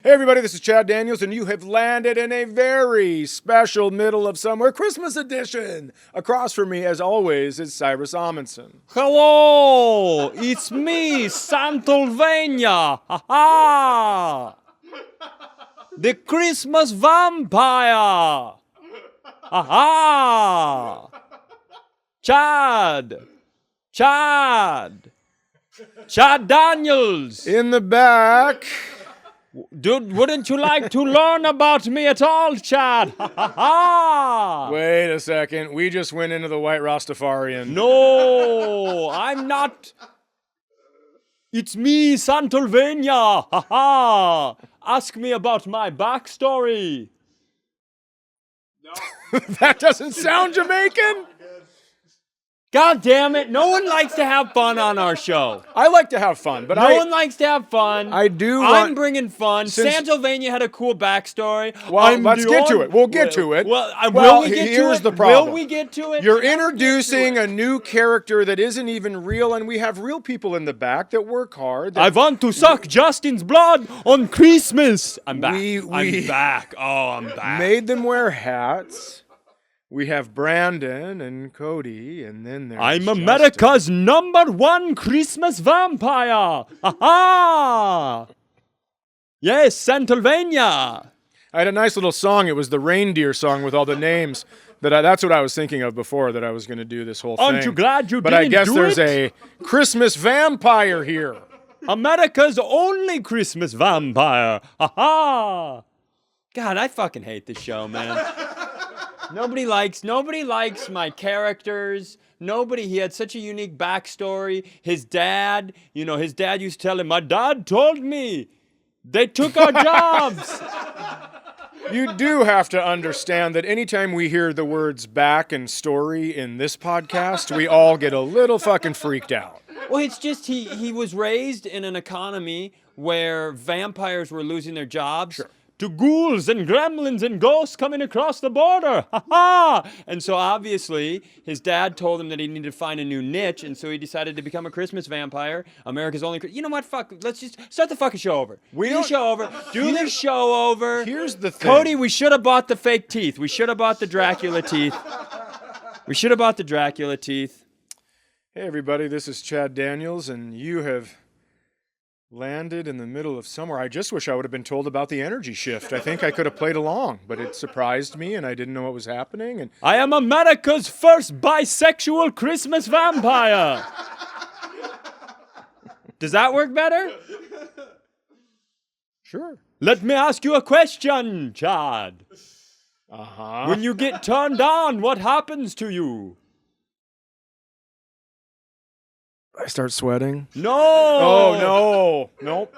Hey everybody, this is Chad Daniels, and you have landed in a very special middle of summer Christmas edition. Across from me, as always, is Cyrus Amundson. Hello, it's me, Santylvania. Ha ha! The Christmas vampire. Ha ha! Chad Daniels. In the back, Dude, wouldn't you like to learn about me at all, Chad? Ha ha ha! wait a second, we just went into the White Rastafarian. No, I'm not. It's me, Santylvania. Ha ha! Ask me about my backstory. That doesn't sound Jamaican. God damn it! No one likes to have fun on our show. I like to have fun, but No one likes to have fun. I do I'm want- bringing fun. Santylvania had a cool backstory. Well, let's get to it. We'll get to it. Well, Well, will we get to here's it? the problem. Will we get to it? You're introducing a new character that isn't even real, and we have real people in the back that work hard. I want to suck Justin's blood on Christmas. I'm back. We I'm back. Oh, I'm back. made them wear hats. We have Brandon and Cody, and then there's I'm Justin. America's #1 Christmas vampire. Ha ha! Yes, Santylvania. I had a nice little song. It was the reindeer song with all the names. That's what I was thinking of before, that I was going to do this whole thing. Aren't you glad you But didn't I guess do there's it? a Christmas vampire here. America's only Christmas vampire. Ha ha! God, I fucking hate this show, man. Nobody likes my characters. He had such a unique backstory. His dad used to tell him, my dad told me they took our jobs. You do have to understand that anytime we hear the words back and story in this podcast, we all get a little fucking freaked out. Well, it's just he was raised in an economy where vampires were losing their jobs. Sure. To ghouls and gremlins and ghosts coming across the border. Ha ha! And so obviously his dad told him that he needed to find a new niche, and so he decided to become a Christmas vampire. America's only. You know what? Fuck. Let's just start the fucking show over. Do the show over. Here's the thing. Cody, we should have bought the fake teeth. We should have bought the Dracula teeth. Hey everybody, this is Chad Daniels, and you have landed in the middle of somewhere. I just wish I would have been told about the energy shift. I think I could have played along, but it surprised me, and I didn't know what was happening. And I am America's first bisexual Christmas vampire. Does that work better? sure. Let me ask you a question, Chad. Uh-huh. When you get turned on, what happens to you? I start sweating. No. Oh no. Nope.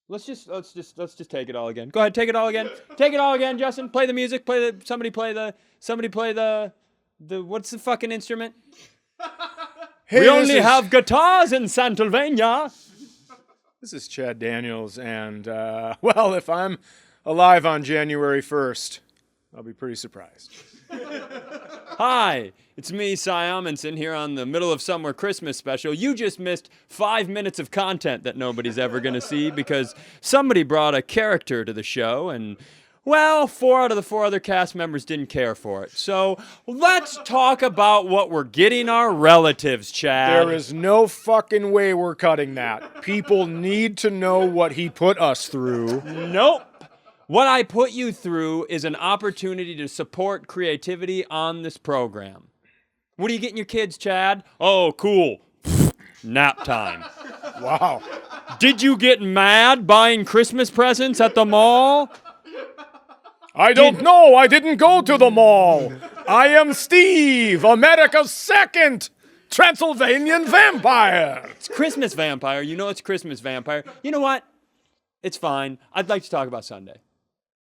Let's just take it all again. Go ahead, take it all again. Take it all again, Justin. Play the music. Somebody play the what's the fucking instrument? Hey, We only have guitars in Santylvania. This is Chad Daniels, and well, if I'm alive on January 1st, I'll be pretty surprised. Hi, it's me, Cy Amundson, here on the Middle of Summer Christmas special. You just missed 5 minutes of content that nobody's ever going to see because somebody brought a character to the show, and, well, 4 out of the 4 other cast members didn't care for it. So let's talk about what we're getting our relatives, Chad. There is no fucking way we're cutting that. People need to know what he put us through. Nope. What I put you through is an opportunity to support creativity on this program. What are you getting your kids, Chad? Oh, cool. Nap time. Wow. Did you get mad buying Christmas presents at the mall? I don't know. I didn't go to the mall. I am Steve, America's second Transylvanian vampire. It's Christmas vampire. You know it's Christmas vampire. You know what? It's fine. I'd like to talk about Sunday.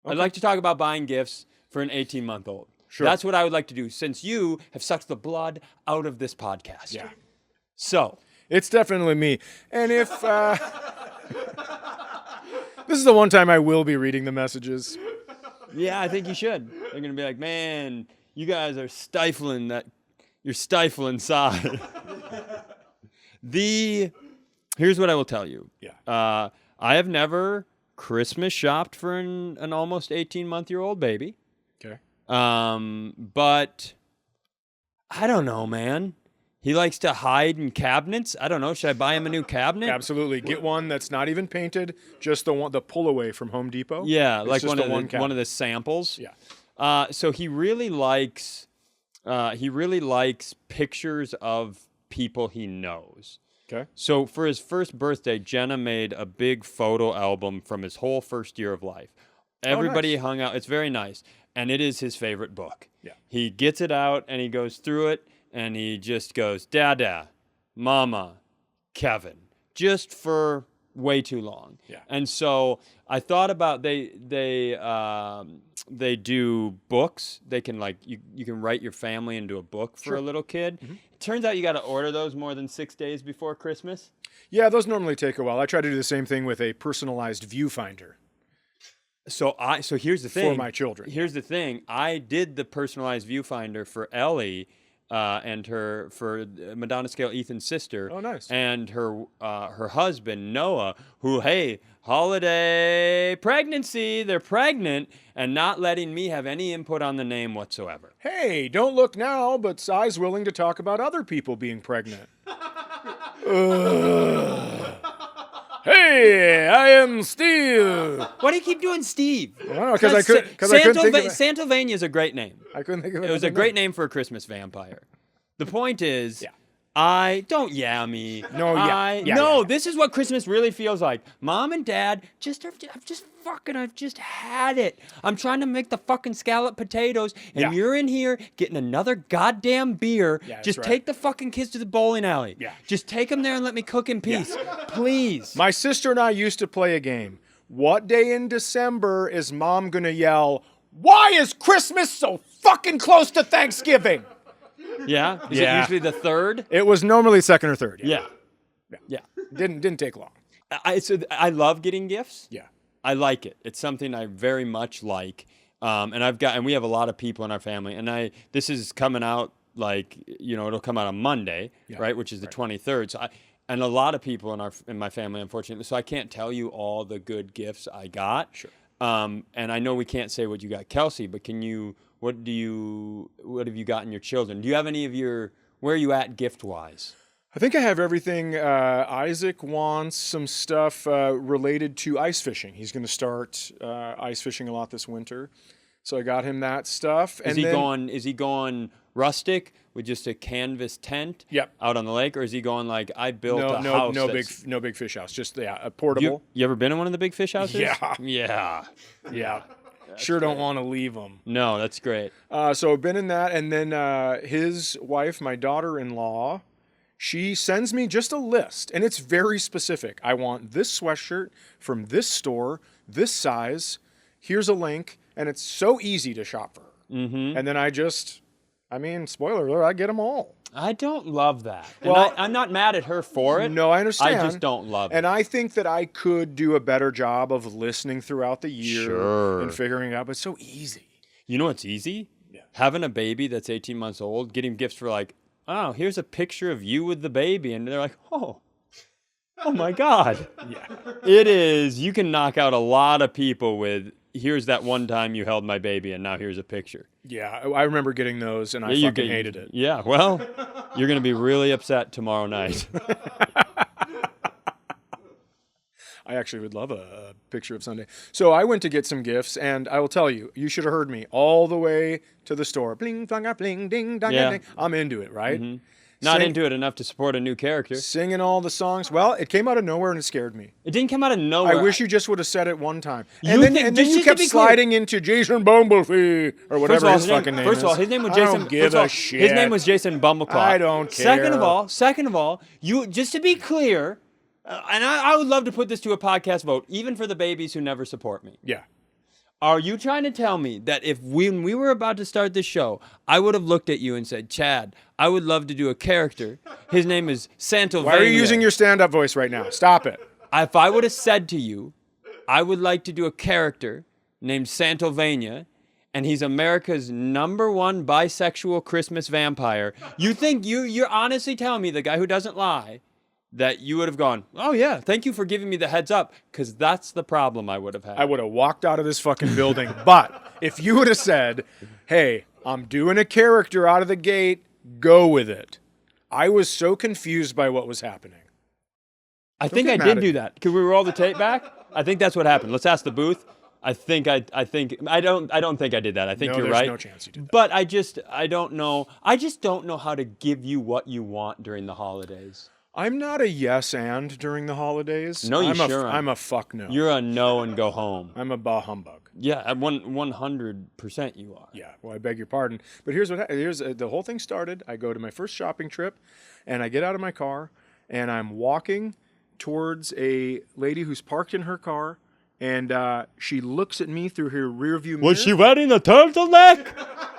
Okay. I'd like to talk about buying gifts for an 18-month-old. Sure. That's what I would like to do, since you have sucked the blood out of this podcast. Yeah. So. It's definitely me. And if, this is the one time I will be reading the messages. Yeah, I think you should. They're going to be like, man, you guys are stifling that. You're stifling Cy. Here's what I will tell you. Yeah. I have never Christmas shopped for an almost 18-month-old baby. Okay. But I don't know, man. He likes to hide in cabinets. I don't know. Should I buy him a new cabinet? Absolutely. Get one that's not even painted, just the pull away from Home Depot. Yeah, It's like just one of the samples. Yeah. So he really likes pictures of people he knows. Okay. So for his first birthday, Jenna made a big photo album from his whole first year of life. Everybody nice. hung out. It's very nice. And it is his favorite book. Yeah. He gets it out and he goes through it and he just goes, Dada, Mama, Kevin, just for way too long. Yeah. And so I thought about they do books. They can you can write your family into a book for a little kid. Mm-hmm. It turns out you got to order those more than 6 days before Christmas. Yeah, those normally take a while. I try to do the same thing with a personalized viewfinder So here's the thing. for my children. Here's the thing. I did the personalized viewfinder for Ellie and for Madonna Scale Ethan's sister. Oh, nice. And her husband Noah, who holiday pregnancy, they're pregnant, and not letting me have any input on the name whatsoever. Hey, don't look now, but Sai's willing to talk about other people being pregnant. Hey, I am Steve. Why do you keep doing Steve? Because I couldn't think of it. Santylvania is a great name. I couldn't think of it. It was a great name for a Christmas vampire. The point is, Yeah. don't me. No, This is what Christmas really feels like. Mom and Dad I've just had it. I'm trying to make the fucking scallop potatoes, and you're in here getting another goddamn beer. Yeah, that's just right. take the fucking kids to the bowling alley. Yeah. Just take them there and let me cook in peace, please. My sister and I used to play a game. What day in December is Mom gonna yell, "Why is Christmas so fucking close to Thanksgiving?" Yeah. Is it Yeah. usually the third? It was normally second or third. Yeah. Didn't take long. I love getting gifts. Yeah. I like it. It's something I very much like. And we have a lot of people in our family, and this is coming out it'll come out on Monday, right? Which is the 23rd. So and a lot of people in my family, unfortunately. So I can't tell you all the good gifts I got. Sure. And I know we can't say what you got, Kelsey, but what have you gotten your children? Do you have any of where are you at gift-wise? I think I have everything. Isaac wants some stuff related to ice fishing. He's going to start ice fishing a lot this winter. So I got him that stuff. Is he going rustic with just a canvas tent out on the lake, or is he going like I built a house? No big fish house. Just a portable. You ever been in one of the big fish houses? Yeah. Yeah. Sure don't want to leave them. No, that's great. So I've been in that, and then his wife, my daughter-in-law, she sends me just a list, and it's very specific. I want this sweatshirt from this store, this size. Here's a link, and it's so easy to shop for her. Mm-hmm. And then spoiler alert, I get them all. I don't love that. Well, and I'm not mad at her for it. No, I understand. I just don't love it. And I think that I could do a better job of listening throughout the year and figuring it out, but it's so easy. You know what's easy? Yeah. Having a baby that's 18 months old, getting gifts for oh, here's a picture of you with the baby. And they're like, oh my God. Yeah. It is. You can knock out a lot of people with, here's that one time you held my baby and now here's a picture. Yeah, I remember getting those and I fucking hated it. Yeah, well, you're going to be really upset tomorrow night. I actually would love a picture of Sunday. So I went to get some gifts, and I will tell you, you should have heard me all the way to the store. Bling, flanga, bling, ding, dong, ding. I'm into it, right? Mm-hmm. Not into it enough to support a new character. Singing all the songs. Well, it came out of nowhere and it scared me. It didn't come out of nowhere. I wish you just would have said it one time. And then you kept sliding into Jason Bumblebee or whatever his fucking name is. First of all, his name was Jason. I don't give a shit. His name was Jason Bumbleclaw. I don't care. Second of all, you just to be clear, and I would love to put this to a podcast vote, even for the babies who never support me. Yeah. Are you trying to tell me that when we were about to start this show, I would have looked at you and said, Chad, I would love to do a character. His name is Santylvania. Why are you using your stand-up voice right now? Stop it. If I would have said to you, I would like to do a character named Santylvania, and he's America's #1 bisexual Christmas vampire, you think you're honestly telling me, the guy who doesn't lie, that you would have gone, oh yeah, thank you for giving me the heads up, because that's the problem I would have had. I would have walked out of this fucking building. But if you would have said, hey, I'm doing a character out of the gate, go with it. I was so confused by what was happening. I think I did do that. Could we roll the tape back? I think that's what happened. Let's ask the booth. I don't think I did that. I think you're right. There's no chance you did that. But I don't know. I just don't know how to give you what you want during the holidays. I'm not a yes and during the holidays. No, sure I'm a fuck no. You're a no and go home. I'm a bah humbug. Yeah, 100% you are. Yeah, well, I beg your pardon. But here's the whole thing started. I go to my first shopping trip, and I get out of my car, and I'm walking towards a lady who's parked in her car, and she looks at me through her rearview mirror. Was she wearing a turtleneck?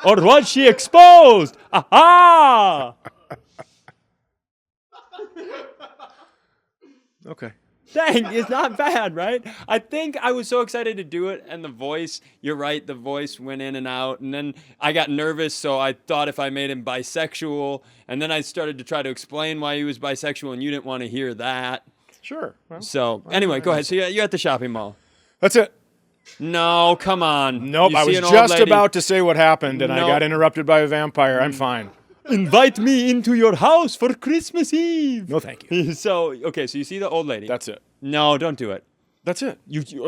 Or was she exposed? Aha! Okay. Dang, it's not bad, right? I think I was so excited to do it, and the voice, you're right, the voice went in and out, and then I got nervous, so I thought if I made him bisexual, and then I started to try to explain why he was bisexual, and you didn't want to hear that. Sure. Well, So, anyway, go ahead. So, you're at the shopping mall. That's it. No, come on. Nope, You I see was an old just lady- about to say what happened, and I No. got interrupted by a vampire. I'm fine. Invite me into your house for Christmas Eve. No, thank you. So you see the old lady. That's it. No, don't do it. That's it.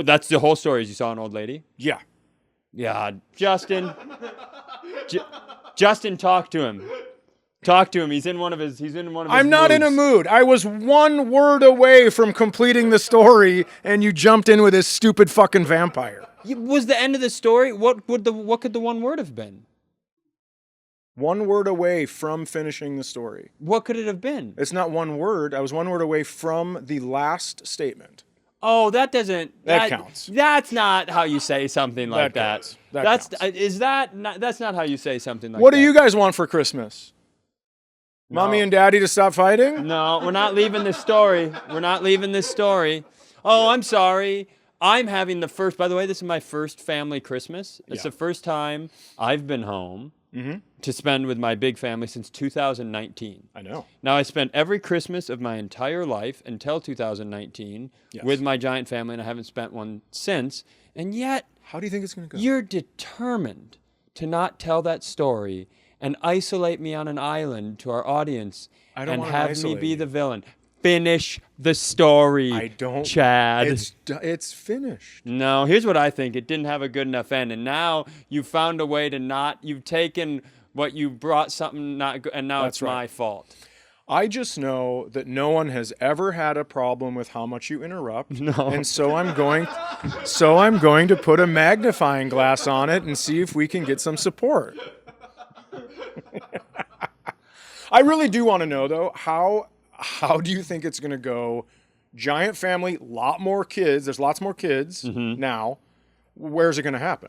That's the whole story is you saw an old lady? Yeah. Yeah, Justin. Justin, talk to him. Talk to him. He's in one of his I'm not in a moods. mood. I was one word away from completing the story, and you jumped in with this stupid fucking vampire. Was the end of the story? What could the one word have been? One word away from finishing the story. What could it have been? It's not one word. I was one word away from the last statement. Oh, that doesn't. That counts. That's not how you say something like That that. counts. That That's counts. is that not, that's not how you say something like What that. do you guys want for Christmas? No. Mommy and Daddy to stop fighting? No, we're not leaving this story. We're not leaving this story. Oh, I'm sorry. I'm having by the way, this is my first family Christmas. It's Yeah. the first time I've been home to spend with my big family since 2019. I know. Now, I spent every Christmas of my entire life until 2019 Yes. with my giant family, and I haven't spent one since. And yet, How do you think it's going to go? you're determined to not tell that story and isolate me on an island to our audience I don't and wanna have me isolate be you. the villain. Finish the story, I don't. Chad. It's finished. No, here's what I think. It didn't have a good enough end, and now you've found a way to not. You've taken what you brought something not good, and now That's it's right. my fault. I just know that no one has ever had a problem with how much you interrupt. No. And so I'm going to put a magnifying glass on it and see if we can get some support. I really do want to know though, how do you think it's going to go? Giant family, lot more kids. There's lots more kids now. Where's it going to happen?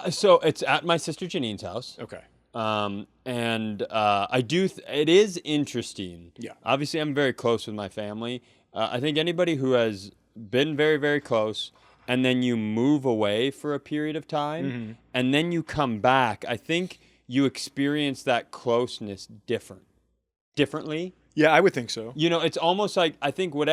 So it's at my sister Janine's house. Okay. And I do. It is interesting. Yeah. Obviously, I'm very close with my family. I think anybody who has been very, very close, and then you move away for a period of time, and then you come back, I think you experience that closeness differently. Yeah, I would think so. You know, it's almost like I think when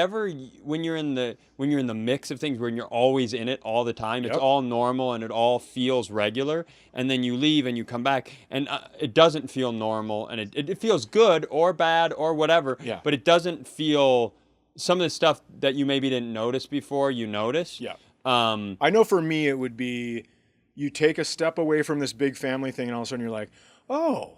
you're in the mix of things, when you're always in it all the time, it's Yep. all normal and it all feels regular. And then you leave and you come back, and it doesn't feel normal, and it feels good or bad or whatever. Yeah. But it doesn't feel some of the stuff that you maybe didn't notice before you notice. Yeah. I know for me it would be you take a step away from this big family thing, and all of a sudden you're like, oh.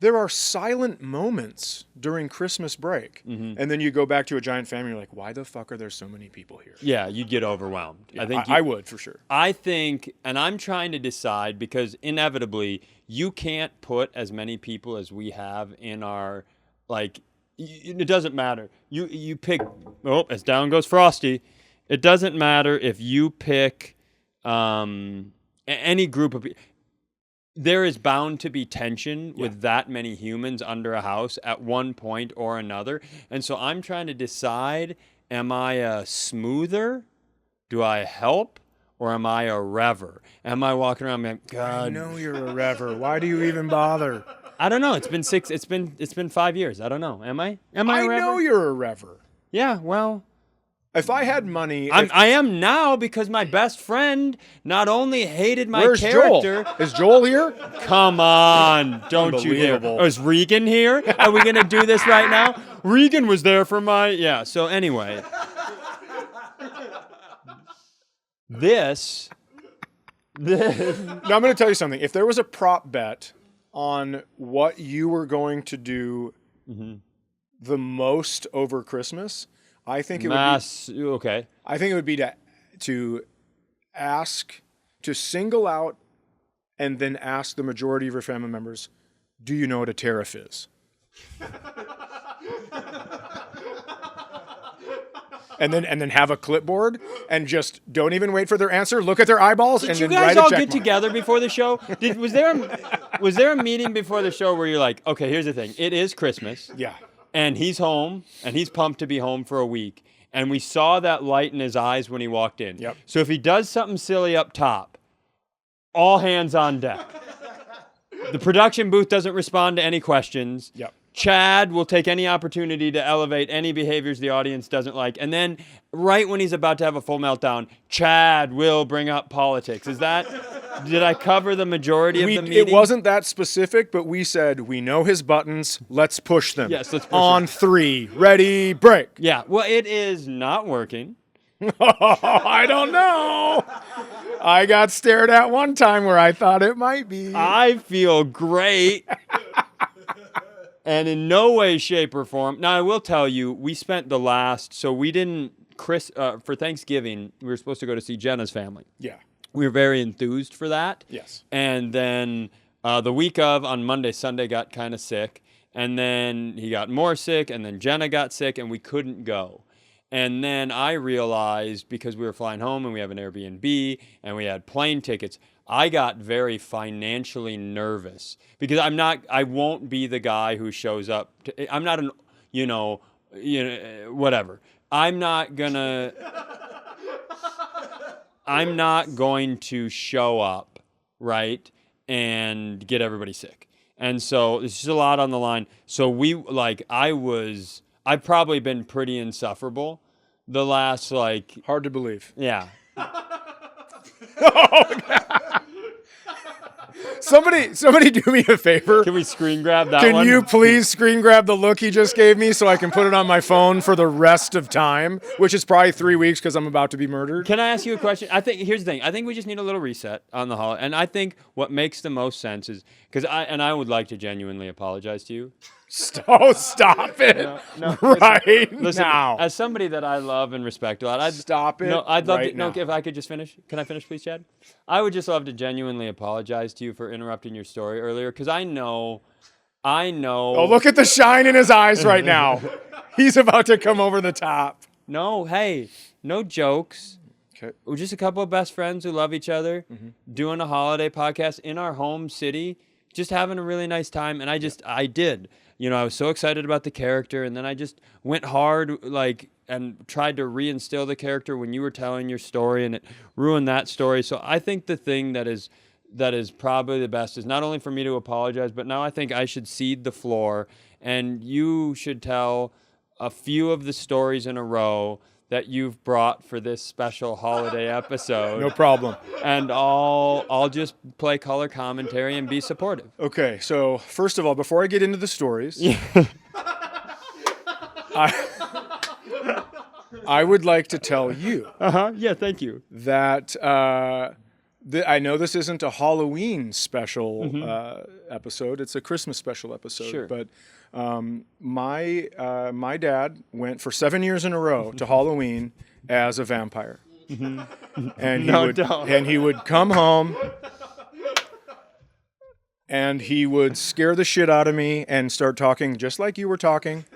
There are silent moments during Christmas break. And then you go back to a giant family, you're like, why the fuck are there so many people here? Yeah, you'd get overwhelmed. Yeah, I think I would, for sure. I think, and I'm trying to decide because inevitably you can't put as many people as we have in our, like, it doesn't matter. You pick, oh, as down goes Frosty. It doesn't matter if you pick any group of people. There is bound to be tension with that many humans under a house at one point or another. And so I'm trying to decide, am I a smoother? Do I help? Or am I a rever? Am I walking around being, God, I know you're a rever. Why do you even bother? I don't know. It's been 5 years. I don't know. Am I a I rever? know you're a rever. Yeah, well, If I had money, I am now because my best friend not only hated my where's character. Joel? Is Joel here? Come on, don't you dare. Unbelievable. Oh, is Regan here? Are we going to do this right now? Regan was there for my... Yeah, so anyway. This... Now, I'm going to tell you something. If there was a prop bet on what you were going to do the most over Christmas, I think it would be... Okay. I think it would be to ask, to single out and then ask the majority of your family members, do you know what a tariff is? And then have a clipboard and just don't even wait for their answer. Look at their eyeballs Did and you then guys write a all check get mark. together before the show? Was there a meeting before the show where you're like, okay, here's the thing. It is Christmas. Yeah. And he's home, and he's pumped to be home for a week. And we saw that light in his eyes when he walked in. Yep. So if he does something silly up top, all hands on deck. The production booth doesn't respond to any questions. Yep. Chad will take any opportunity to elevate any behaviors the audience doesn't like. And then right when he's about to have a full meltdown, Chad will bring up politics. Did I cover the majority of the meeting? It wasn't that specific, but we said, we know his buttons, let's push them. Yes, let's push On them. 3, ready, break. Yeah, well, it is not working. I don't know. I got stared at one time where I thought it might be. I feel great. And in no way, shape, or form. Now, I will tell you, we spent for Thanksgiving, we were supposed to go to see Jenna's family. Yeah. We were very enthused for that. Yes. And then the week of, on Monday, Sunday got kind of sick. And then he got more sick, and then Jenna got sick, and we couldn't go. And then I realized, because we were flying home and we have an Airbnb and we had plane tickets, I got very financially nervous because I won't be the guy who shows up. I'm not whatever. I'm not going to show up, right, and get everybody sick. And so it's just a lot on the line. So I've probably been pretty insufferable the last, Hard to believe. yeah. Somebody do me a favor. Can we screen grab that one? Can you please screen grab the look he just gave me so I can put it on my phone for the rest of time, which is probably 3 weeks because I'm about to be murdered? Can I ask you a question? Here's the thing. I think we just need a little reset on the holiday. And I think what makes the most sense is, I would like to genuinely apologize to you. Stop it. No, right listen, now. as somebody that I love and respect a lot, Stop it I'd love right to. now. No, if I could just finish. Can I finish, please, Chad? I would just love to genuinely apologize to you for interrupting your story earlier, because I know. Oh, look at the shine in his eyes right now. He's about to come over the top. No, hey, no jokes. Okay. We're just a couple of best friends who love each other, doing a holiday podcast in our home city, just having a really nice time. And I did. I was so excited about the character, and then I just went hard, and tried to reinstill the character when you were telling your story, and it ruined that story. So I think the thing that is probably the best is not only for me to apologize, but now I think I should cede the floor, and you should tell a few of the stories in a row that you've brought for this special holiday episode. No problem. And I'll just play color commentary and be supportive. Okay, so first of all, before I get into the stories, I would like to tell you Yeah, thank you. that I know this isn't a Halloween special episode; it's a Christmas special episode. Sure. But my dad went for 7 years in a row to Halloween as a vampire, and he would come home. And he would scare the shit out of me and start talking just like you were talking.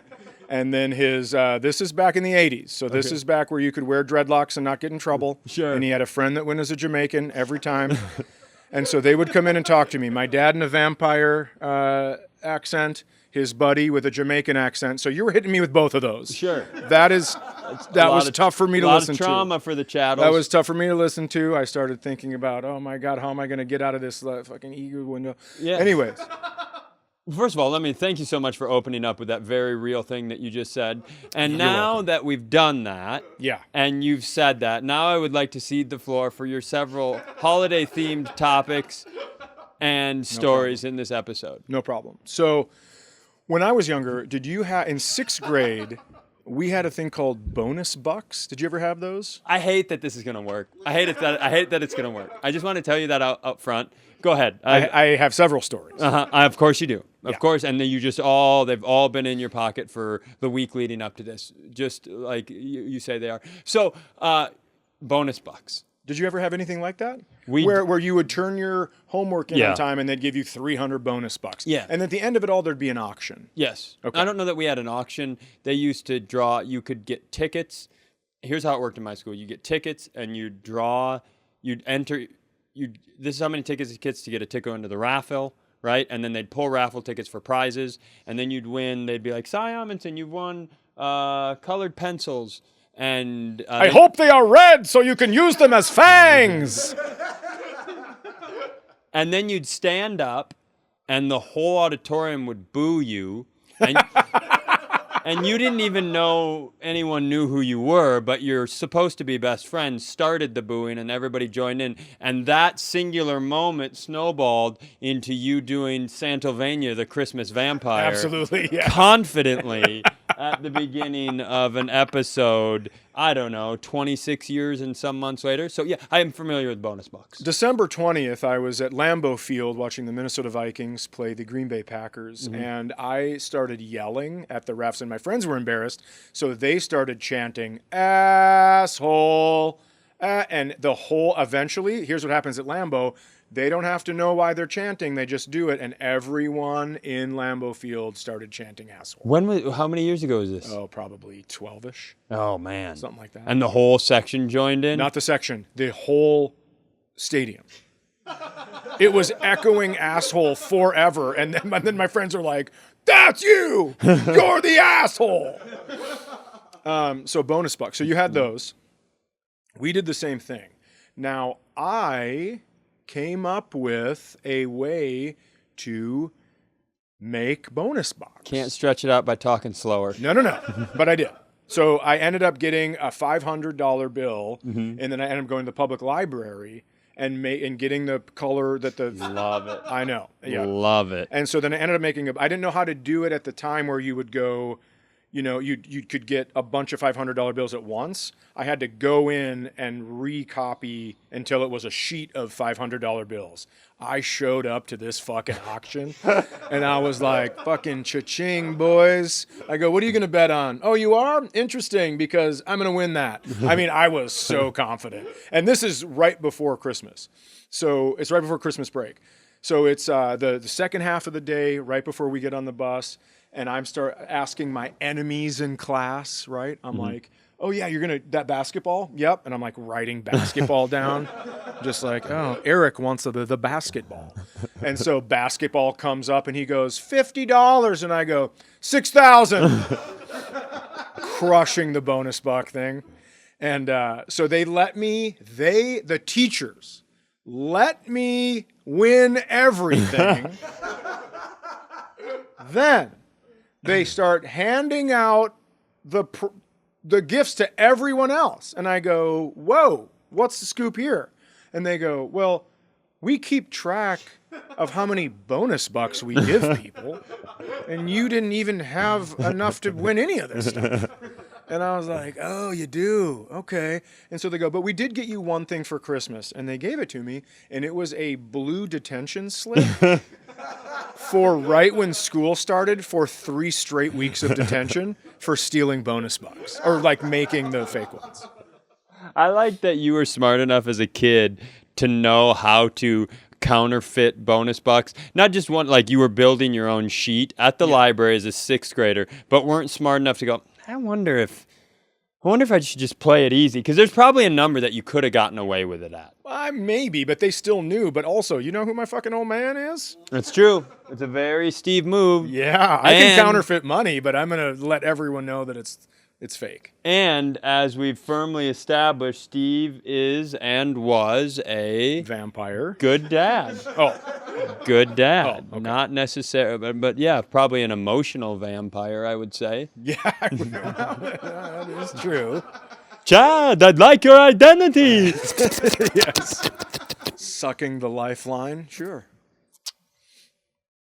And then this is back in the 80s. So this is back where you could wear dreadlocks and not get in trouble. Sure. And he had a friend that went as a Jamaican every time. And so they would come in and talk to me. My dad in a vampire accent, his buddy with a Jamaican accent. So you were hitting me with both of those. Sure. That was tough for me to listen to. A lot of trauma for the chattels. That was tough for me to listen to. I started thinking about, oh my God, how am I going to get out of this fucking ego window? Yeah. Anyways, First of all, let me thank you so much for opening up with that very real thing that you just said. And now that we've done that, Yeah. and you've said that, now I would like to cede the floor for your several holiday-themed topics and stories in this episode. No problem. So when I was younger, did you have, in 6th grade, we had a thing called bonus bucks. Did you ever have those? I hate that this is going to work. I hate that it's going to work. I just want to tell you that up front. Go ahead. I have several stories. Of course you do. Of course. And then they've all been in your pocket for the week leading up to this, just like you say they are. So, bonus bucks. Did you ever have anything like that? We where you would turn your homework in on time and they'd give you 300 bonus bucks. Yeah. And at the end of it all, there'd be an auction. Yes. Okay. I don't know that we had an auction. They used to draw. You could get tickets. Here's how it worked in my school. You get tickets and you'd draw. You'd enter. This is how many tickets it gets to get a ticket into the raffle, right? And then they'd pull raffle tickets for prizes. And then you'd win. They'd be like, Cy Amundson, you've won colored pencils. And I hope they are red so you can use them as fangs. And then you'd stand up, and the whole auditorium would boo you, and, and you didn't even know anyone knew who you were, but you're supposed to be best friends, started the booing, and everybody joined in. And that singular moment snowballed into you doing Santylvania, the Christmas vampire. Absolutely, yeah. Confidently at the beginning of an episode, I don't know, 26 years and some months later. So, yeah, I am familiar with bonus bucks. December 20th, I was at Lambeau Field watching the Minnesota Vikings play the Green Bay Packers, and I started yelling at the refs, and my friends were embarrassed, so they started chanting, asshole, and eventually, here's what happens at Lambeau, they don't have to know why they're chanting, they just do it, and everyone in Lambeau Field started chanting asshole. How many years ago was this? Oh, probably 12-ish. Oh, man. Something like that. And the whole section joined in? Not the section, the whole stadium. It was echoing asshole forever. And then my friends are like, that's you! You're the asshole! So bonus bucks. So you had those. We did the same thing. Now, I came up with a way to make bonus bucks. Can't stretch it out by talking slower. No. But I did. So I ended up getting a $500 bill, and then I ended up going to the public library and getting the color that the... Love it. I know. Yeah. Love it. And so then I ended up making I didn't know how to do it at the time where you would go, you could get a bunch of $500 bills at once. I had to go in and recopy until it was a sheet of $500 bills. I showed up to this fucking auction and I was like, fucking cha-ching, boys. I go, what are you going to bet on? Oh, you are? Interesting, because I'm going to win that. I mean, I was so confident. And this is right before Christmas. So it's right before Christmas break. So it's the second half of the day, right before we get on the bus. And I'm start asking my enemies in class, right? I'm like, oh yeah, that basketball? Yep. And I'm like writing basketball down. Just like, oh, Eric wants the basketball. And so basketball comes up and he goes, $50. And I go, $6,000. Crushing the bonus buck thing. And so the teachers let me win everything. Then they start handing out the gifts to everyone else. And I go, whoa, what's the scoop here? And they go, well, we keep track of how many bonus bucks we give people. And you didn't even have enough to win any of this stuff. And I was like, oh, you do? Okay. And so they go, but we did get you one thing for Christmas. And they gave it to me. And it was a blue detention slip for right when school started for 3 straight weeks of detention for stealing bonus bucks or like making the fake ones. I like that you were smart enough as a kid to know how to counterfeit bonus bucks. Not just one, like you were building your own sheet at the library as a 6th grader, but weren't smart enough to go, I wonder if I should just play it easy, because there's probably a number that you could have gotten away with it at. Maybe, but they still knew. But also, you know who my fucking old man is? That's true. It's a very Steve move. Yeah, I can counterfeit money, but I'm going to let everyone know that it's fake. And as we've firmly established, Steve is and was a vampire. Good dad. Oh, good dad. Oh, okay. Not necessarily, but yeah, probably an emotional vampire, I would say. Yeah, that is true. Chad, I'd like your identity. Yes. Sucking the lifeline, sure.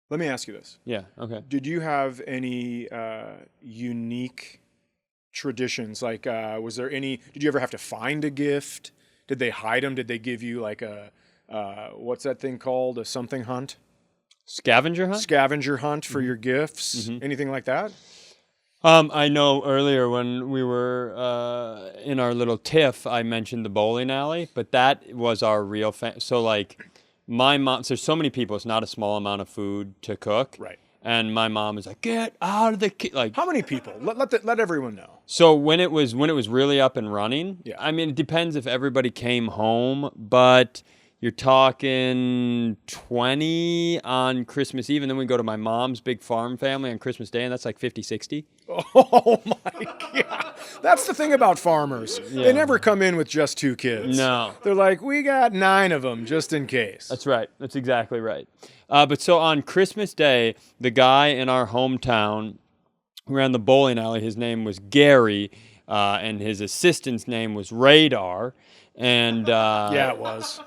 Let me ask you this. Yeah, okay. Did you have any unique traditions? Like, was there any, did you ever have to find a gift? Did they hide them? Did they give you like a, what's that thing called? A something hunt? Scavenger hunt? Scavenger hunt for your gifts? Anything like that? I know earlier when we were in our little tiff, I mentioned the bowling alley, but that was our real so like my mom, there's so many people, it's not a small amount of food to cook. Right. And my mom was like, get out of the like. How many people? Let everyone know. So when it was really up and running, Yeah. I mean, it depends if everybody came home, but you're talking 20 on Christmas Eve, and then we go to my mom's big farm family on Christmas Day, and that's like 50, 60. Oh my God. That's the thing about farmers. Yeah. They never come in with just 2 kids. No. They're like, we got 9 of them just in case. That's right. That's exactly right. But so on Christmas Day, the guy in our hometown who ran the bowling alley, his name was Gary, and his assistant's name was Radar. And Yeah, it was.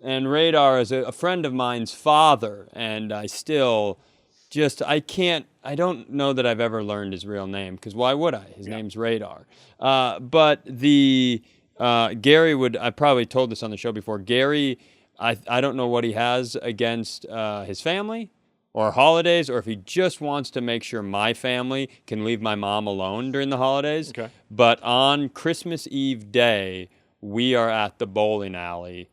And Radar is a friend of mine's father, and I still just, I don't know that I've ever learned his real name, because why would I? His name's Radar. But the Gary would, I probably told this on the show before, Gary, I don't know what he has against his family or holidays, or if he just wants to make sure my family can leave my mom alone during the holidays. Okay. But on Christmas Eve day, we are at the bowling alley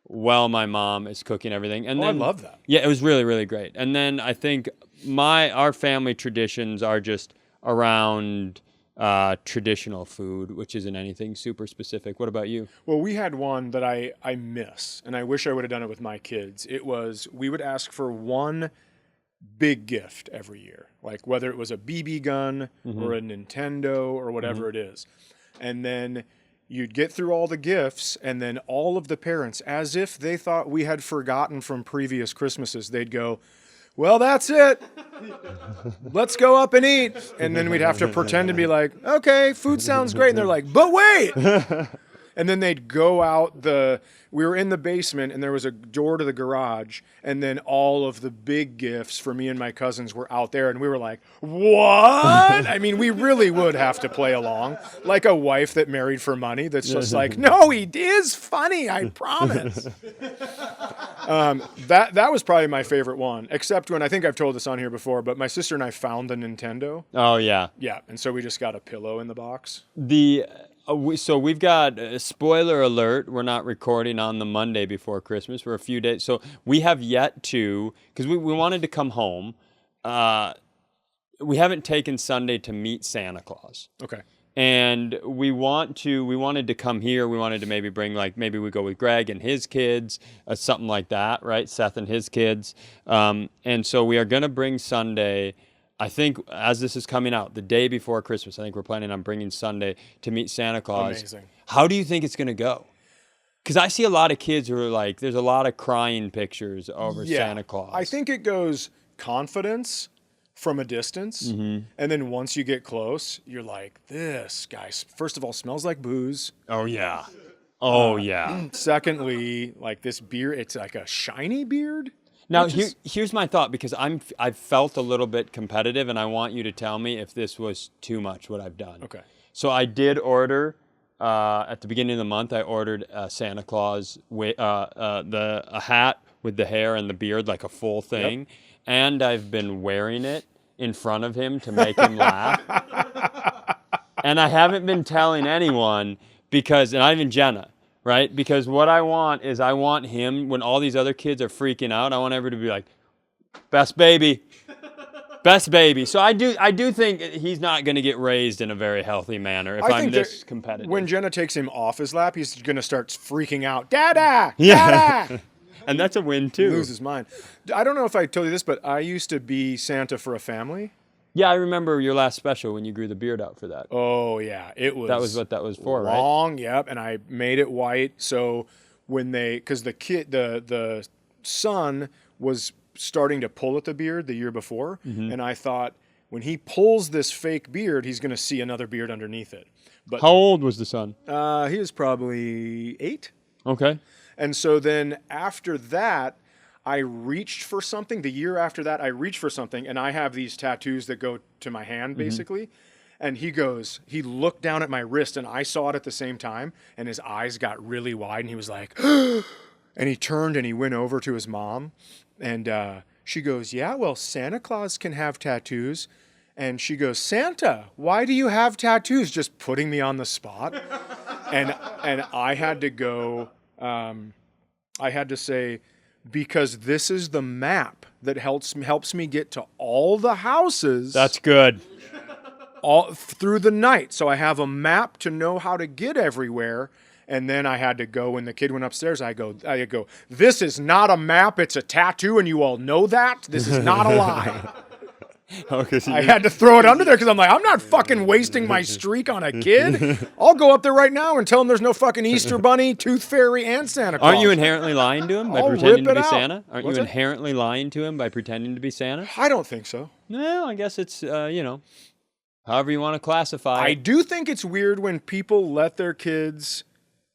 while my mom is cooking everything. And then, I love that. Yeah, it was really, really great. And then I think our family traditions are just around traditional food, which isn't anything super specific. What about you? Well, we had one that I miss, and I wish I would have done it with my kids. It was, we would ask for one big gift every year, like whether it was a BB gun or a Nintendo or whatever it is. And then you'd get through all the gifts, and then all of the parents, as if they thought we had forgotten from previous Christmases, they'd go, well, that's it. Let's go up and eat. And then we'd have to pretend to be like, okay, food sounds great. And they're like, but wait. And then they'd go out we were in the basement, and there was a door to the garage, and then all of the big gifts for me and my cousins were out there, and we were like, what? I mean, we really would have to play along, like a wife that married for money that's just like, no, he is funny, I promise. That was probably my favorite one, except when, I think I've told this on here before, but my sister and I found the Nintendo. Oh, yeah. Yeah, and so we just got a pillow in the box. So we've got, spoiler alert, we're not recording on the Monday before Christmas. We're a few days. So we have yet to, because we wanted to come home. We haven't taken Sunday to meet Santa Claus. Okay. And we wanted to come here. We wanted to maybe bring, maybe we go with Greg and his kids, something like that, right? Seth and his kids. And so we are going to bring Sunday. I think as this is coming out, the day before Christmas, I think we're planning on bringing Sunday to meet Santa Claus. Amazing. How do you think it's going to go? Because I see a lot of kids who are like, there's a lot of crying pictures over Santa Claus. I think it goes confidence from a distance. And then once you get close, you're like, this guy, first of all, smells like booze. Oh, yeah. Oh, yeah. Secondly, like this beard, it's like a shiny beard. Now, here's my thought, because I've felt a little bit competitive, and I want you to tell me if this was too much, what I've done. Okay. So I did order, at the beginning of the month, I ordered Santa Claus, a hat with the hair and the beard, like a full thing. Yep. And I've been wearing it in front of him to make him laugh. And I haven't been telling anyone and not even Jenna. Right? Because what I want is him, when all these other kids are freaking out, I want everybody to be like, best baby. Best baby. So I do think he's not going to get raised in a very healthy manner if I'm this competitive. When Jenna takes him off his lap, he's going to start freaking out. Dada! Dada! And that's a win, too. He loses his mind. I don't know if I told you this, but I used to be Santa for a family. Yeah, I remember your last special when you grew the beard out for that. Oh, yeah. It was. That was what that was for, long, right? Long, yep. And I made it white. So because the son was starting to pull at the beard the year before, and I thought when he pulls this fake beard, he's going to see another beard underneath it. But How old was the son? he was probably 8. Okay. And so then after that, I reached for something. The year after that, I reached for something, and I have these tattoos that go to my hand, basically. And he looked down at my wrist, and I saw it at the same time, and his eyes got really wide, and he was like, and he turned and he went over to his mom, and she goes, yeah, well, Santa Claus can have tattoos. And she goes, Santa, why do you have tattoos? Just putting me on the spot. and I had to go, I had to say, because this is the map that helps me get to all the houses. That's good. All through the night. So I have a map to know how to get everywhere. And then I had to go, when the kid went upstairs, I go, this is not a map, it's a tattoo, and you all know that. This is not a lie. I had to throw it under there because I'm like, I'm not fucking wasting my streak on a kid. I'll go up there right now and tell him there's no fucking Easter Bunny, Tooth Fairy, and Santa Claus. Aren't you inherently lying to him by I'll pretending rip to it be out. Santa? Aren't What's you that? inherently lying to him by pretending to be Santa? I don't think so. No, I guess it's, however you want to classify I it. do think it's weird when people let their kids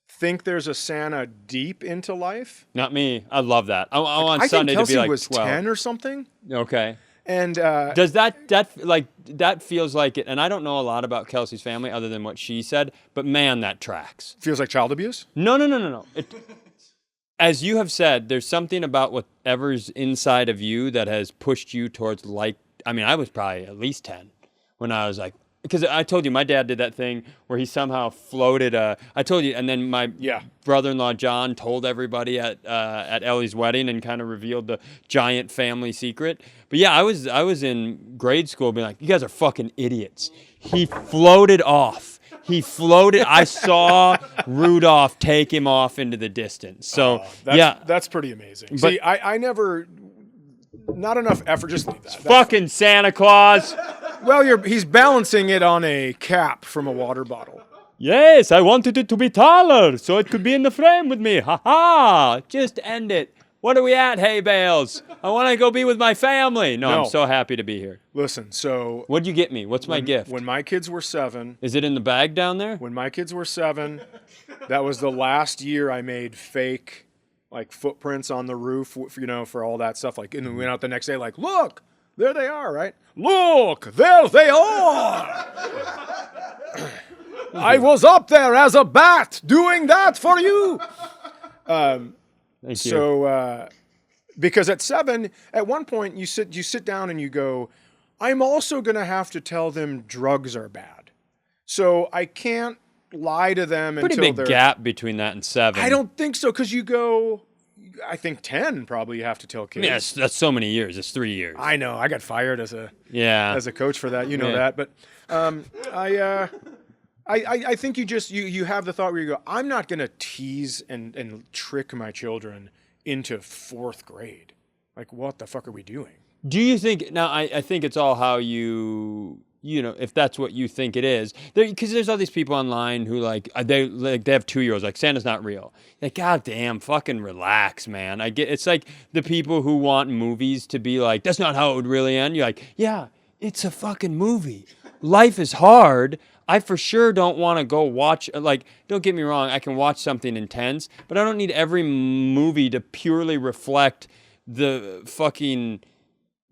think there's a Santa deep into life. Not me. I love that. I want I Sunday think Kelsey to be like was 12. 10 or something. Okay. And Does that feels like it? And I don't know a lot about Kelsey's family other than what she said, but man, that tracks. feels like child abuse. No. As you have said, there's something about whatever's inside of you that has pushed you towards I was probably at least 10 when I was like, because I told you my dad did that thing where he somehow floated I told you, and then my brother-in-law John told everybody at Ellie's wedding and kind of revealed the giant family secret. But yeah, I was in grade school being like, you guys are fucking idiots. He floated off. I saw Rudolph take him off into the distance. So that's pretty amazing. But, See, I never, not enough effort. Just leave that. Fucking Santa Claus. Well, he's balancing it on a cap from a water bottle. Yes, I wanted it to be taller so it could be in the frame with me. Ha ha! Just end it. What are we at, hay bales? I want to go be with my family. No, I'm so happy to be here. Listen, so What'd you get me? What's my gift? when my kids were 7, Is it in the bag down there? when my kids were 7, that was the last year I made fake like footprints on the roof, for all that stuff. Like, and we went out the next day, like, look, there they are, right? Look, there they are. I was up there as a bat doing that for you. Thank you. So, because at 7, at one point you sit down and you go, I'm also going to have to tell them drugs are bad. So I can't lie to them Pretty until big gap between that and 7. I don't think so, because you go, I think 10 probably you have to tell kids. Yes, that's so many years. It's 3 years. I know. I got fired as a coach for that. You know that. But I think you have the thought where you go, I'm not going to tease and trick my children into 4th grade. Like, what the fuck are we doing? Do you think, now I think it's all how if that's what you think it is. Because there's all these people online who they have 2-year-olds, like Santa's not real. Like, goddamn, fucking relax, man. It's like the people who want movies to be like, that's not how it would really end. You're like, yeah, it's a fucking movie. Life is hard. I for sure don't want to go watch, don't get me wrong, I can watch something intense, but I don't need every movie to purely reflect the fucking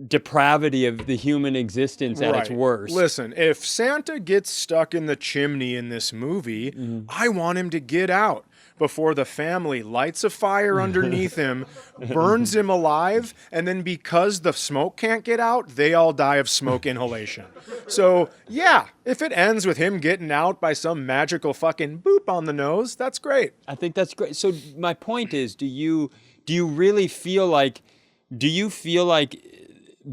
depravity of the human existence at its worst. Listen, if Santa gets stuck in the chimney in this movie, I want him to get out before the family lights a fire underneath him, burns him alive, and then because the smoke can't get out, they all die of smoke inhalation. So, yeah, if it ends with him getting out by some magical fucking boop on the nose, that's great. I think that's great. So my point is, do you really feel like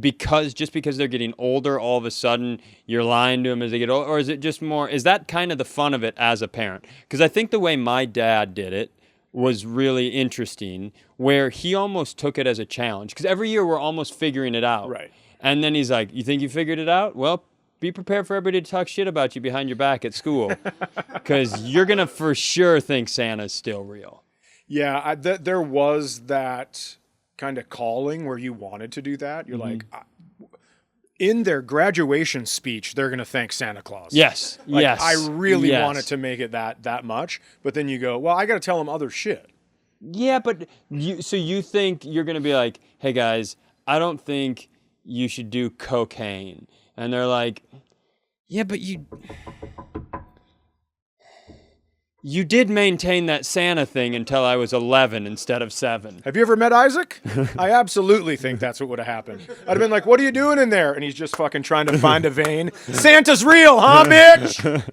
because they're getting older, all of a sudden you're lying to them as they get older? Or is it just more, is that kind of the fun of it as a parent? Because I think the way my dad did it was really interesting, where he almost took it as a challenge. Because every year we're almost figuring it out. Right. And then he's like, you think you figured it out? Well, be prepared for everybody to talk shit about you behind your back at school. Because you're going to for sure think Santa's still real. Yeah, there was that kind of calling where you wanted to do that. You're Mm-hmm. like, in their graduation speech, they're going to thank Santa Claus. Yes. Like, yes. I really yes. wanted to make it that much, but then you go, well, I got to tell them other shit. Yeah, but you think you're going to be like, hey guys, I don't think you should do cocaine. And they're like, yeah, but you did maintain that Santa thing until I was 11 instead of 7. Have you ever met Isaac? I absolutely think that's what would have happened. I'd have been like, what are you doing in there? And he's just fucking trying to find a vein. Santa's real, huh, bitch?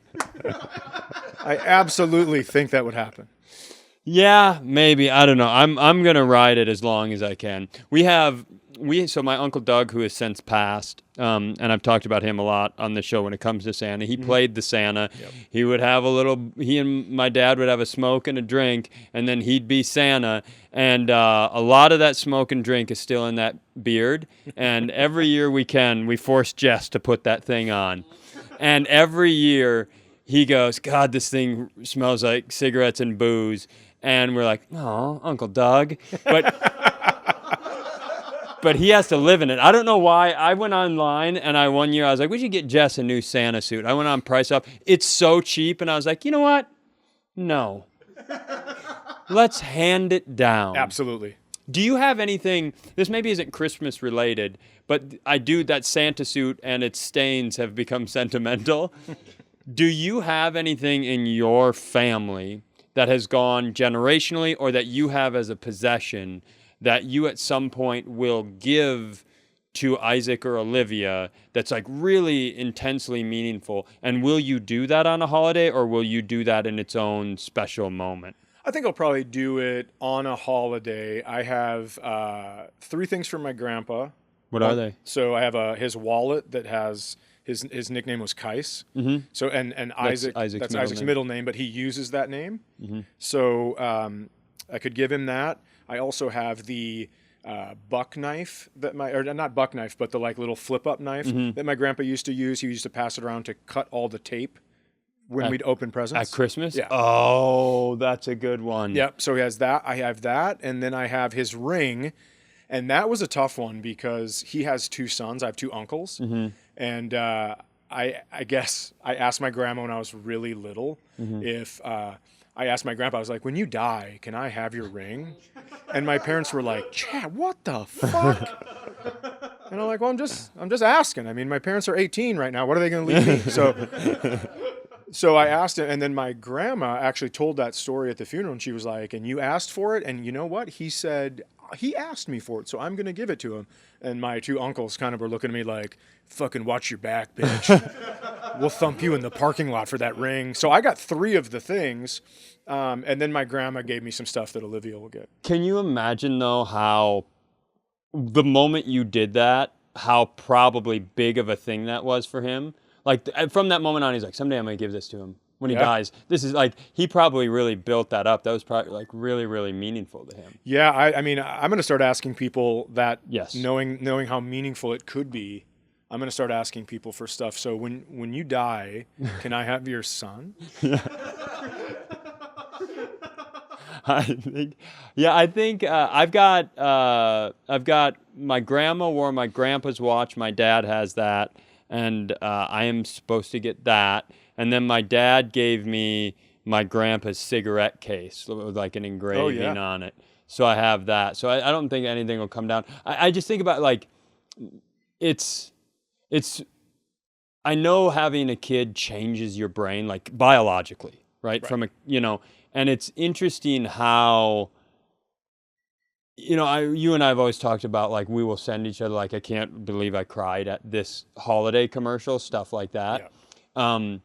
I absolutely think that would happen. Yeah, maybe. I don't know. I'm gonna ride it as long as I can. So my Uncle Doug, who has since passed, and I've talked about him a lot on the show when it comes to Santa. He played the Santa. Yep. He and my dad would have a smoke and a drink, and then he'd be Santa. And a lot of that smoke and drink is still in that beard. And every year we force Jess to put that thing on. And every year he goes, God, this thing smells like cigarettes and booze. And we're like, oh, Uncle Doug. But he has to live in it. I don't know why. I went online and one year I was like, we should get Jess a new Santa suit. I went on Price Up. It's so cheap. And I was like, you know what? No. Let's hand it down. Absolutely. Do you have anything, this maybe isn't Christmas related, but that Santa suit and its stains have become sentimental. Do you have anything in your family that has gone generationally or that you have as a possession that you at some point will give to Isaac or Olivia that's like really intensely meaningful? And will you do that on a holiday or will you do that in its own special moment? I think I'll probably do it on a holiday. I have 3 things from my grandpa. What are they? So I have his wallet that has his nickname was Kais. Mm-hmm. So and Isaac, that's Isaac's middle name, but he uses that name. Mm-hmm. So I could give him that. I also have the buck knife that not buck knife, but the like little flip up knife that my grandpa used to use. He used to pass it around to cut all the tape when we'd open presents at Christmas. Yeah. Oh, that's a good one. Yep. So he has that. I have that, and then I have his ring, and that was a tough one because he has 2 sons. I have 2 uncles, and I guess I asked my grandma when I was really little if. I asked my grandpa, I was like, when you die, can I have your ring? And my parents were like, Chad, what the fuck? And I'm like, well, I'm just asking. I mean, my parents are 18 right now. What are they going to leave me? So I asked him, and then my grandma actually told that story at the funeral, and she was like, and you asked for it? And you know what? He said, he asked me for it, so I'm going to give it to him. And my 2 uncles kind of were looking at me like, fucking watch your back, bitch. We'll thump you in the parking lot for that ring. So I got 3 of the things, and then my grandma gave me some stuff that Olivia will get. Can you imagine, though, how the moment you did that, how probably big of a thing that was for him? Like, from that moment on, he's like, someday I'm going to give this to him. When he dies, this is like, he probably really built that up. That was probably like really, really meaningful to him. Yeah, I mean, I'm going to start asking people that, yes. knowing how meaningful it could be, I'm going to start asking people for stuff. So when you die, can I have your son? I think I've got my grandma wore my grandpa's watch. My dad has that, and I am supposed to get that. And then my dad gave me my grandpa's cigarette case with like an engraving on it. So I have that. So I don't think anything will come down. I just think about like, I know having a kid changes your brain, like biologically, right? From and it's interesting how, you and I have always talked about like, we will send each other, like, I can't believe I cried at this holiday commercial, stuff like that. Yeah.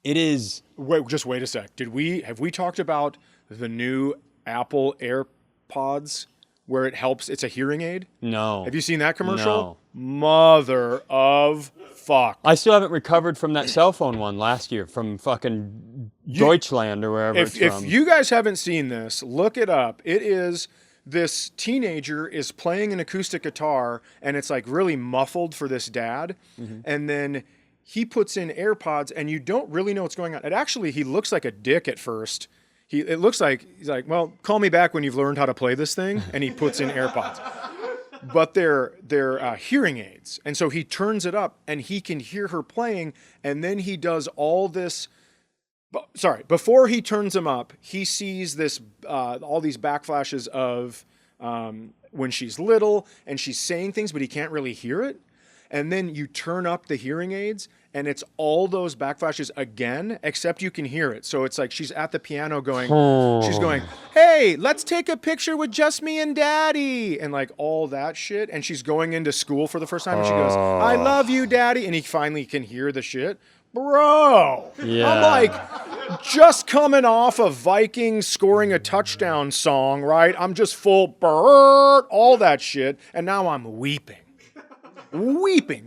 It is. Wait a sec. Have we talked about the new Apple AirPods where it helps? It's a hearing aid. No. Have you seen that commercial? No. Mother of fuck. I still haven't recovered from that cell phone one last year from fucking Deutschland or wherever it's from. If you guys haven't seen this, look it up. It is this teenager is playing an acoustic guitar and it's like really muffled for this dad, and then he puts in AirPods and you don't really know what's going on. He looks like a dick at first. It looks like he's like, well, call me back when you've learned how to play this thing, and he puts in AirPods. But they're hearing aids, and so he turns it up, and he can hear her playing, and then he does all this. Sorry, before he turns them up, he sees this all these backflashes of when she's little, and she's saying things, but he can't really hear it. And then you turn up the hearing aids, and it's all those backflashes again, except you can hear it. So it's like she's at the piano going, she's going, hey, let's take a picture with just me and daddy, and like all that shit. And she's going into school for the first time, and she goes, I love you, daddy. And he finally can hear the shit. Bro, Yeah. I'm like just coming off of Vikings scoring a touchdown song, right? I'm just full Bert, all that shit, and now I'm weeping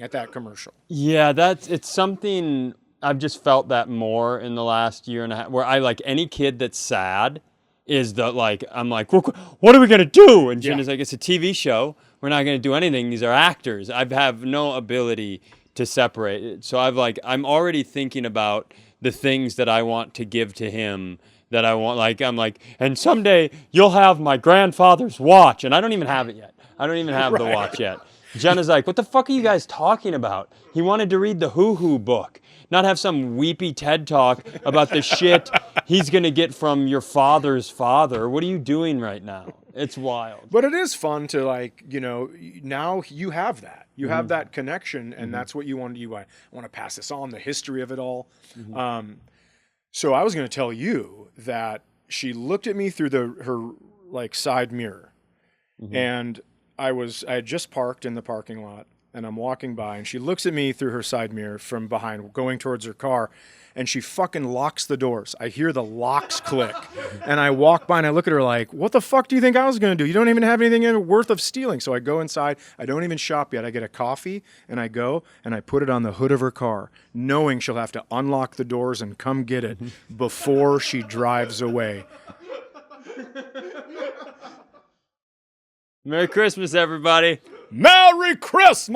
at that commercial. Yeah, it's something I've just felt that more in the last year and a half, where I like any kid that's sad is the like, I'm like, what are we gonna do? And Jen is like, it's a TV show. We're not gonna do anything. These are actors. I have no ability to separate it. So I'm already thinking about the things that I want to give to him, that I want, like, I'm like, and someday you'll have my grandfather's watch. And I don't even have it yet. I don't even have the watch yet. Jenna's like, what the fuck are you guys talking about? He wanted to read the Hoo Hoo book, not have some weepy TED talk about the shit he's going to get from your father's father. What are you doing right now? It's wild. But it is fun to, like, you know, now you have that. You have that connection, and that's what you want. I want to pass this on, the history of it all. So I was going to tell you that she looked at me through her like side mirror, and I had just parked in the parking lot, and I'm walking by, and she looks at me through her side mirror from behind, going towards her car, and she fucking locks the doors. I hear the locks click, and I walk by, and I look at her like, what the fuck do you think I was going to do? You don't even have anything worth of stealing. So I go inside. I don't even shop yet. I get a coffee, and I go, and I put it on the hood of her car, knowing she'll have to unlock the doors and come get it before she drives away. Merry Christmas, everybody. Merry Christmas!